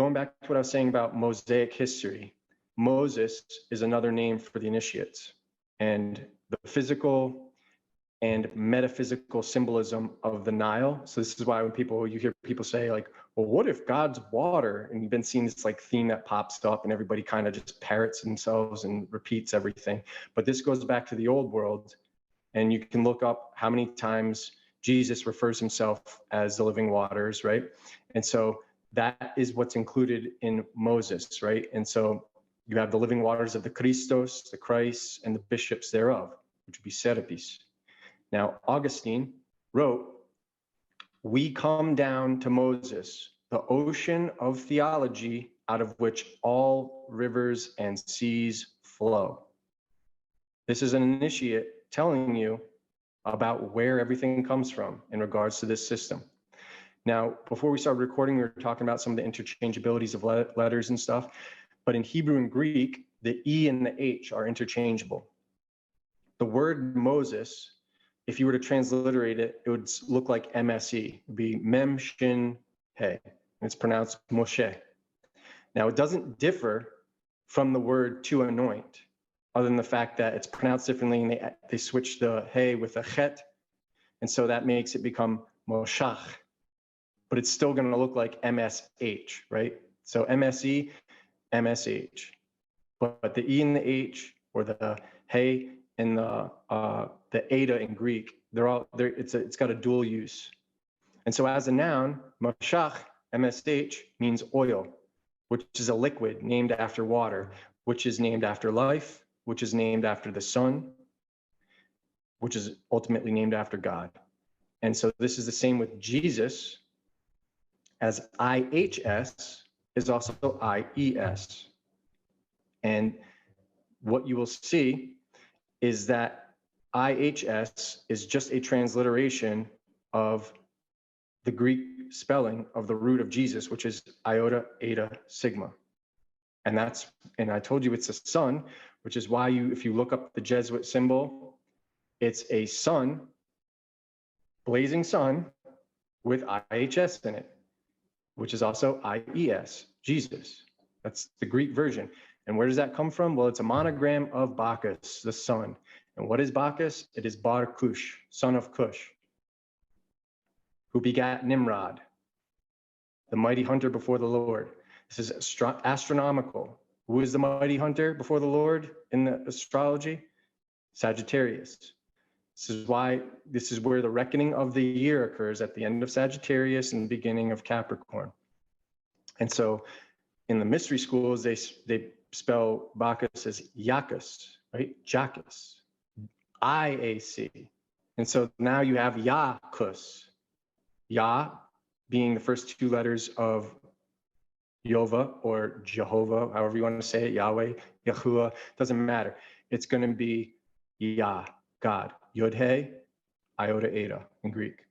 going back to what I was saying about Mosaic history, Moses is another name for the initiates, and the physical and metaphysical symbolism of the Nile. So this is why when you hear people say like, well, what if God's water? And you've been seeing this like theme that pops up and everybody kind of just parrots themselves and repeats everything. But this goes back to the old world, and you can look up how many times Jesus refers himself as the living waters, right? And so that is what's included in Moses, right? And so you have the living waters of the Christos, the Christ, and the bishops thereof, which would be serapis. Now, Augustine wrote, we come down to Moses, the ocean of theology out of which all rivers and seas flow. This is an initiate telling you about where everything comes from in regards to this system. Now, before we started recording, we were talking about some of the interchangeabilities of letters and stuff, but in Hebrew and Greek, the E and the H are interchangeable. The word Moses, if you were to transliterate it, it would look like MSE. It would be Mem Shin He, and it's pronounced Moshe. Now, it doesn't differ from the word to anoint, other than the fact that it's pronounced differently, and they switch the He with a Chet, and so that makes it become Moshach. But it's still going to look like MSH, right? So MSE, MSH. But the E and the H, or the He and the Ada in Greek, they're all there. It's got a dual use. And so as a noun, Moshach, MSH, means oil, which is a liquid named after water, which is named after life, which is named after the sun, which is ultimately named after God. And so this is the same with Jesus, as IHS is also IES. And what you will see is that IHS is just a transliteration of the Greek spelling of the root of Jesus, which is iota, eta, sigma. And I told you it's a sun, which is why if you look up the Jesuit symbol, it's a sun, blazing sun, with IHS in it, which is also IES, Jesus. That's the Greek version. And where does that come from? Well, it's a monogram of Bacchus, the sun. And what is Bacchus? It is Bar Cush, son of Cush, who begat Nimrod, the mighty hunter before the Lord. This is astronomical. Who is the mighty hunter before the Lord in the astrology? Sagittarius. This is where the reckoning of the year occurs, at the end of Sagittarius and the beginning of Capricorn. And so in the mystery schools, they spell Bacchus as Iacchus, right? Jacchus, IAC. And so now you have Iacchus, Yah being the first two letters of Yova or Jehovah, however you want to say it, Yahweh, Yahuwah, doesn't matter. It's going to be Yah, God, Yod He, Iota Eta in Greek.